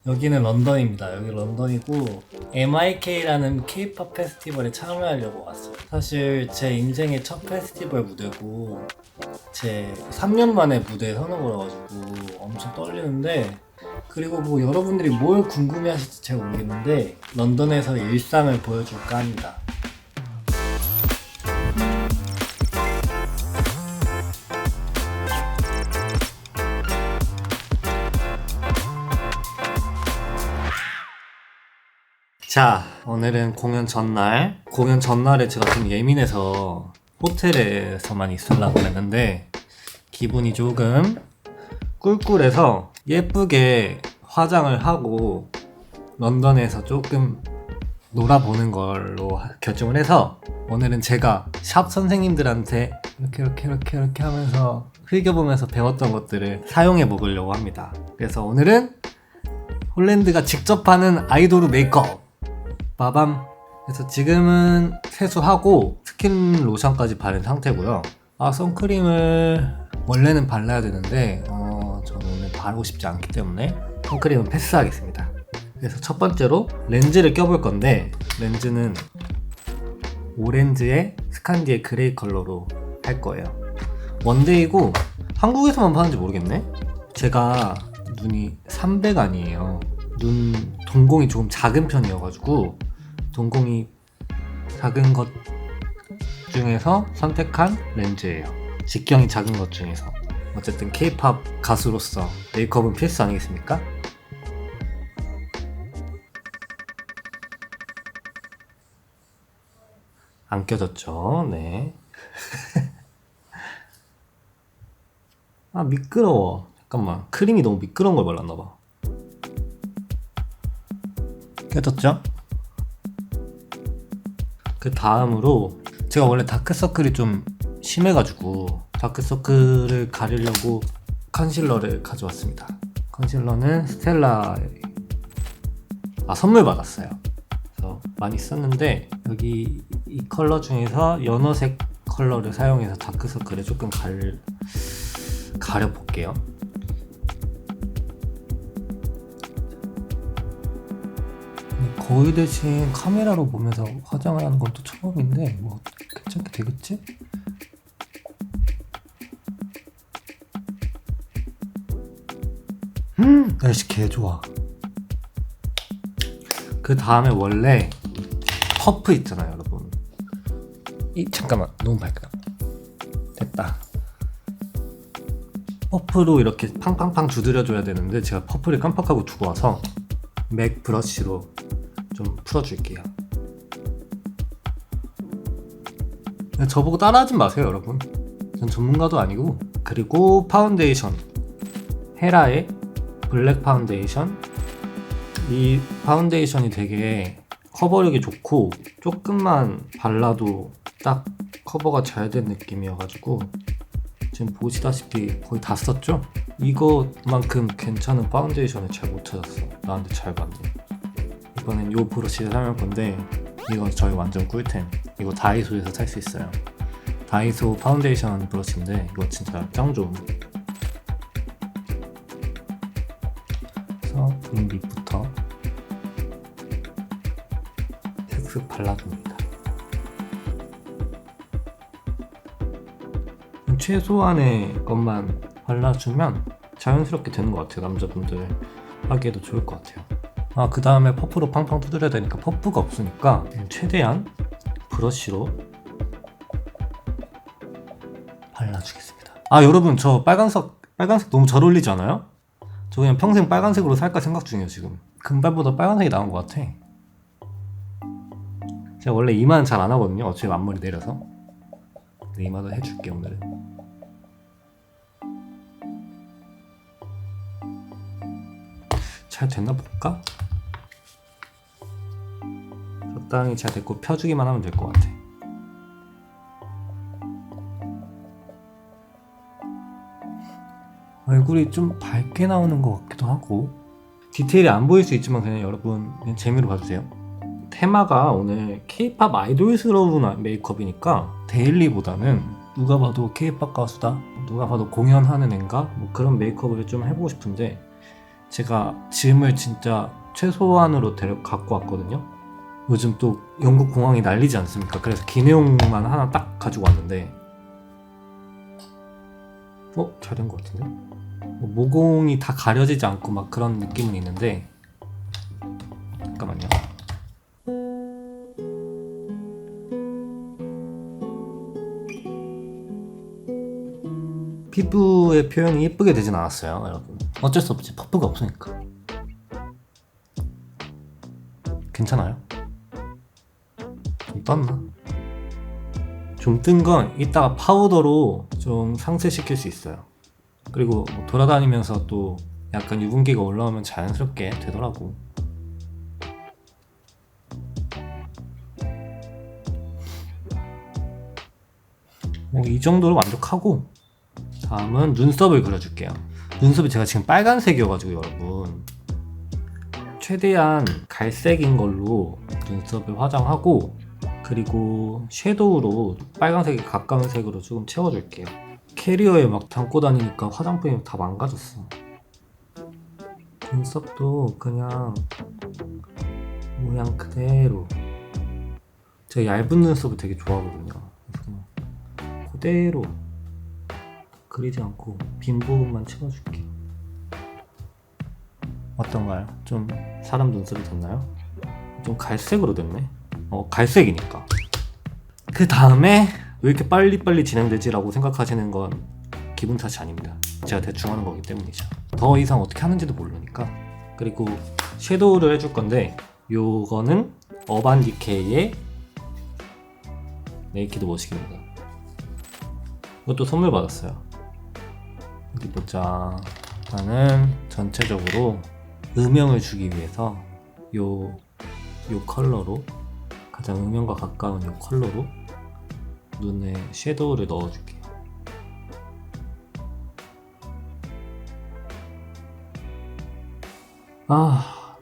여기는 런던입니다. 여기 런던이고 MIK라는 K-pop 페스티벌에 참여하려고 왔어요. 사실 제 인생의 첫 페스티벌 무대고 제 3년 만에 무대에 서는 거라가지고 엄청 떨리는데, 그리고 뭐 여러분들이 뭘 궁금해하실지 잘 모르겠는데 런던에서 일상을 보여줄까 합니다. 자, 오늘은 공연 전날. 공연 전날에 제가 좀 예민해서 호텔에서만 있으려고 했는데 기분이 조금 꿀꿀해서 예쁘게 화장을 하고 런던에서 조금 놀아보는 걸로 결정을 해서, 오늘은 제가 샵 선생님들한테 이렇게 하면서 흘겨보면서 배웠던 것들을 사용해 먹으려고 합니다. 그래서 오늘은 홀랜드가 직접 하는 아이돌 메이크업 빠밤. 그래서 지금은 세수하고 스킨 로션까지 바른 상태고요. 선크림을 원래는 발라야 되는데 저는 오늘 바르고 싶지 않기 때문에 선크림은 패스하겠습니다. 그래서 첫 번째로 렌즈를 껴볼 건데, 렌즈는 오렌지에 스칸디의 그레이 컬러로 할 거예요. 원데이고 한국에서만 파는지 모르겠네. 제가 눈이 300 아니에요. 눈 동공이 조금 작은 편이어가지고 동공이 작은 것 중에서 선택한 렌즈예요. 직경이 작은 것 중에서. 어쨌든 K-pop 가수로서 메이크업은 필수 아니겠습니까? 안 껴졌죠? 네. 미끄러워. 잠깐만, 크림이 너무 미끄러운 걸 발랐나봐. 껴졌죠? 그 다음으로 제가 원래 다크서클이 좀 심해가지고 다크서클을 가리려고 컨실러를 가져왔습니다. 컨실러는 스텔라 선물 받았어요. 그래서 많이 썼는데 여기 이 컬러 중에서 연어색 컬러를 사용해서 다크서클을 조금 가려볼게요. 거의 대신 카메라로 보면서 화장을 하는 건 또 처음인데 뭐 괜찮게 되겠지? 날씨 개 좋아. 그 다음에 원래 퍼프 있잖아요, 여러분. 잠깐만, 너무 밝다. 됐다. 퍼프로 이렇게 팡팡팡 두드려줘야 되는데 제가 퍼프를 깜빡하고 두고 와서 맥 브러쉬로 좀 풀어줄게요. 저보고 따라하지 마세요, 여러분. 전 전문가도 아니고. 그리고 파운데이션, 헤라의 블랙 파운데이션. 이 파운데이션이 되게 커버력이 좋고 조금만 발라도 딱 커버가 잘 된 느낌이어가지고 지금 보시다시피 거의 다 썼죠? 이것만큼 괜찮은 파운데이션을 잘 못 찾았어. 나한테 잘 맞네. 이번엔 요 브러쉬를 사용할 건데 이거 저희 완전 꿀템. 이거 다이소에서 살 수 있어요. 다이소 파운데이션 브러쉬인데 이거 진짜 짱 좋은. 그래서 눈 밑부터 슥슥 발라줍니다. 최소한의 것만 발라주면 자연스럽게 되는 것 같아요. 남자분들 하기에도 좋을 것 같아요. 그 다음에 퍼프로 팡팡 두드려야 되니까 퍼프가 없으니까 최대한 브러쉬로 발라주겠습니다. 여러분, 저 빨간색 너무 잘 어울리지 않아요? 저 그냥 평생 빨간색으로 살까 생각 중이에요. 지금 금발보다 빨간색이 나은 것 같아. 제가 원래 이마는 잘 안 하거든요. 어차피 앞머리 내려서. 근데 이마도 해줄게 오늘은. 잘 됐나 볼까? 적당히 잘 됐고 펴주기만 하면 될 것 같아. 얼굴이 좀 밝게 나오는 것 같기도 하고. 디테일이 안 보일 수 있지만 그냥 여러분 그냥 재미로 봐주세요. 테마가 오늘 K-pop 아이돌스러운 메이크업이니까 데일리보다는 누가 봐도 K-pop 가수다, 누가 봐도 공연하는 앤가 뭐 그런 메이크업을 좀 해보고 싶은데 제가 짐을 진짜 최소한으로 갖고 왔거든요. 요즘 또 영국 공항이 난리지 않습니까? 그래서 기내용만 하나 딱 가지고 왔는데 잘 된 것 같은데? 모공이 다 가려지지 않고 막 그런 느낌은 있는데 잠깐만요. 피부의 표현이 예쁘게 되진 않았어요, 여러분. 어쩔 수 없지, 퍼프가 없으니까. 괜찮아요? 좀 떴나? 좀 뜬 건 이따가 파우더로 좀 상쇄시킬 수 있어요. 그리고 뭐 돌아다니면서 또 약간 유분기가 올라오면 자연스럽게 되더라고. 이 정도로 만족하고 다음은 눈썹을 그려줄게요. 눈썹이 제가 지금 빨간색이어가지고 여러분 최대한 갈색인 걸로 눈썹을 화장하고 그리고 섀도우로 빨간색에 가까운 색으로 조금 채워줄게요. 캐리어에 막 담고 다니니까 화장품이 다 망가졌어. 눈썹도 그냥 모양 그대로. 제가 얇은 눈썹을 되게 좋아하거든요. 그래서 그냥 그대로 그리지 않고 빈 부분만 채워줄게요. 어떤가요? 좀 사람 눈썹이 됐나요? 좀 갈색으로 됐네. 갈색이니까. 그 다음에 왜 이렇게 빨리빨리 진행되지? 라고 생각하시는 건 기분 탓이 아닙니다. 제가 대충 하는 거기 때문이죠. 더 이상 어떻게 하는지도 모르니까. 그리고 섀도우를 해줄 건데 요거는 어반 디케이의 네이키드 워식입니다. 이것도 선물 받았어요. 어디 보자. 나는 전체적으로 음영을 주기 위해서 요 컬러로 가장 음영과 가까운 요 컬러로 눈에 섀도우를 넣어줄게요.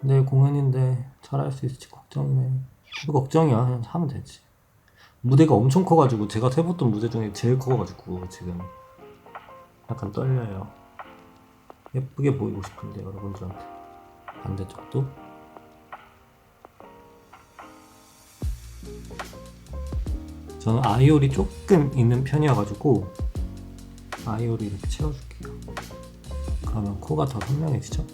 내일 공연인데 잘할 수 있을지 걱정이네. 뭐 걱정이야. 그냥 하면 되지. 무대가 엄청 커가지고 제가 해봤던 무대 중에 제일 커가지고 지금 약간 떨려요. 예쁘게 보이고 싶은데 여러분들한테. 반대쪽도 저는 아이홀이 조금 있는 편이어가지고 아이홀을 이렇게 채워줄게요. 그러면 코가 더 선명해지죠?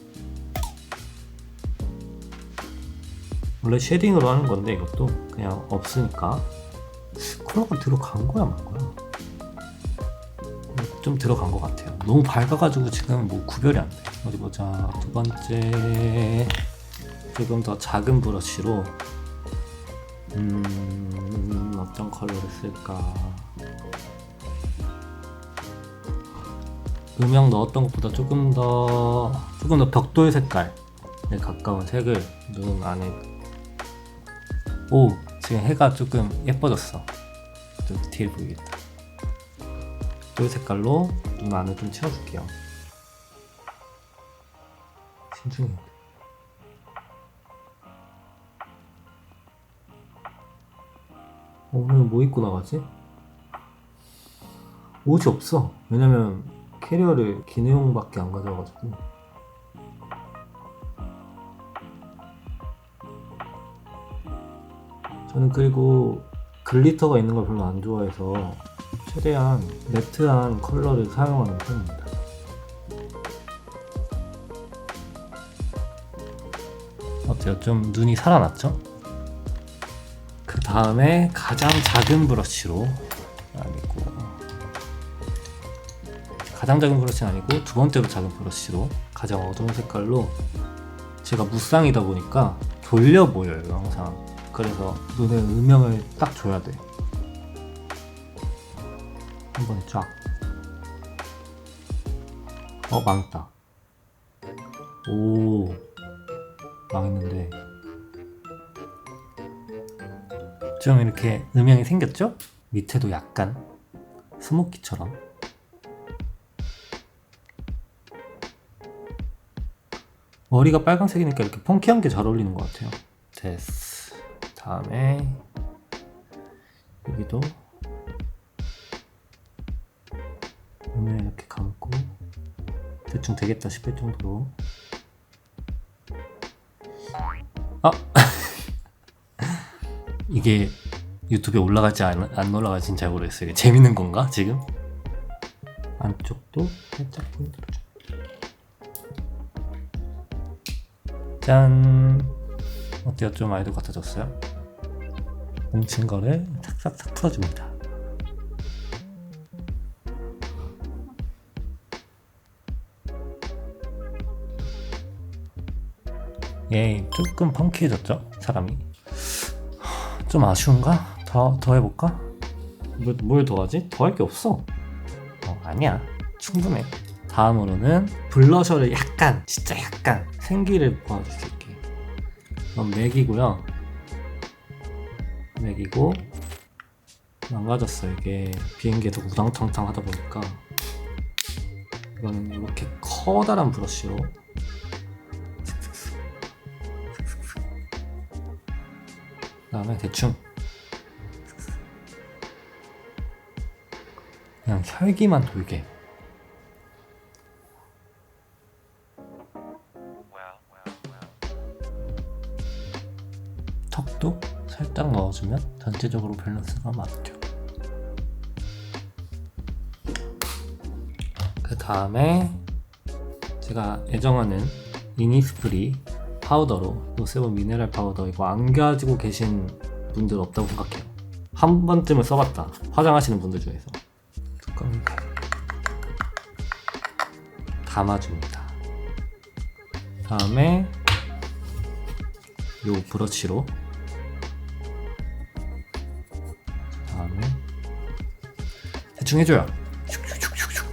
원래 쉐딩으로 하는 건데 이것도 그냥 없으니까 컬러가 들어간 거야 말 거야? 좀 들어간 것 같아요. 너무 밝아가지고 지금 뭐 구별이 안 돼. 어디 보자. 두 번째 조금 더 작은 브러쉬로 어떤 컬러를 쓸까? 음영 넣었던 것보다 조금 더 벽돌 색깔에 가까운 색을 눈 안에. 지금 해가 조금 예뻐졌어. 좀 디테일 보이겠다. 벽돌 색깔로 눈 안을 좀 채워줄게요. 신중해. 오늘 뭐 입고 나가지? 옷이 없어. 왜냐면 캐리어를 기내용밖에 안 가져와가지고. 저는 그리고 글리터가 있는 걸 별로 안 좋아해서 최대한 매트한 컬러를 사용하는 편입니다. 어때요? 좀 눈이 살아났죠? 그 다음에 가장 작은 브러쉬로 가장 작은 브러쉬는 아니고 두 번째로 작은 브러쉬로 가장 어두운 색깔로. 제가 무쌍이다 보니까 졸려 보여요 항상. 그래서 눈에 음영을 딱 줘야 돼. 한 번에 쫙. 망했다. 망했는데 좀 이렇게 음영이 생겼죠? 밑에도 약간 스모키처럼. 머리가 빨간색이니까 이렇게 펑키한 게 잘 어울리는 것 같아요. 됐어. 다음에 여기도 눈을 이렇게 감고 대충 되겠다 싶을 정도로 아 이게 유튜브에 올라갈지 안 올라갈지는 잘 모르겠어요. 이게 재밌는 건가 지금? 안쪽도 살짝 보여드려줘. 짠. 어때요? 좀 아이돌 같아졌어요? 뭉친 거를 싹싹싹 풀어줍니다. 예, 조금 펑키해졌죠? 사람이. 좀 아쉬운가? 더 해볼까? 뭘 더 하지? 더 할 게 없어. 아니야. 충분해. 다음으로는 블러셔를 약간, 진짜 약간 생기를 보여줄 수 있게. 이건 맥이고요. 맥이고 망가졌어. 이게 비행기에서 우당탕탕 하다 보니까 이거는 이렇게 커다란 브러쉬로 그 다음에 대충 그냥 혈기만 돌게. 턱도 살짝 넣어주면 전체적으로 밸런스가 맞죠. 그 다음에 제가 애정하는 이니스프리 파우더로 노세븐 미네랄 파우더, 이거 안 가지고 계신 분들 없다고 생각해요. 한 번쯤은 써봤다, 화장하시는 분들 중에서. 뚜껑 감아줍니다. 다음에 요 브러쉬로 다음에 대충 해줘요. 슉슉슉슉슉.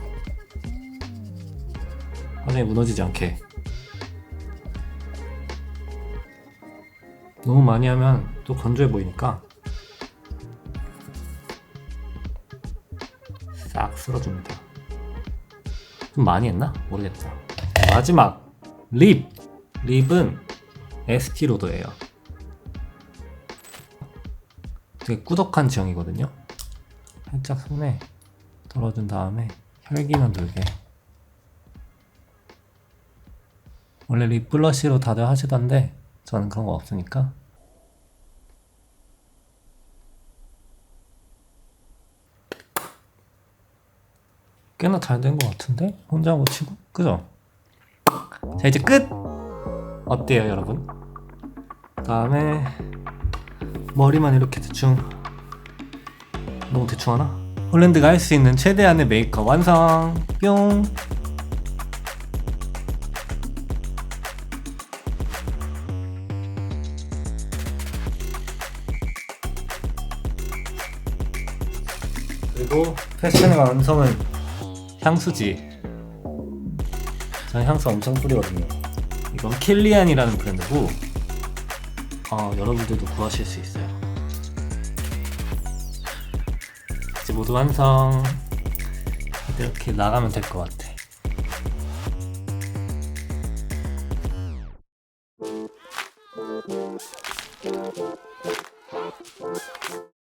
화장이 무너지지 않게. 너무 많이 하면 또 건조해 보이니까 싹 쓸어줍니다. 좀 많이 했나? 모르겠다. 마지막 립! 립은 에스티로더예요. 되게 꾸덕한 지형이거든요. 살짝 손에 덜어준 다음에 혈기만 돌게. 원래 립 블러쉬로 다들 하시던데 저는 그런 거 없으니까 꽤나 잘 된 것 같은데? 혼자 못 치고? 그죠? 자, 이제 끝! 어때요 여러분? 다음에 머리만 이렇게 대충, 너무 대충 하나? 홀랜드가 할 수 있는 최대한의 메이크업 완성! 뿅! 그리고 패션의 완성은 향수지. 저는 향수 엄청 뿌리거든요. 이건 킬리안이라는 브랜드고 여러분들도 구하실 수 있어요. 이제 모두 완성. 이렇게 나가면 될 것 같아.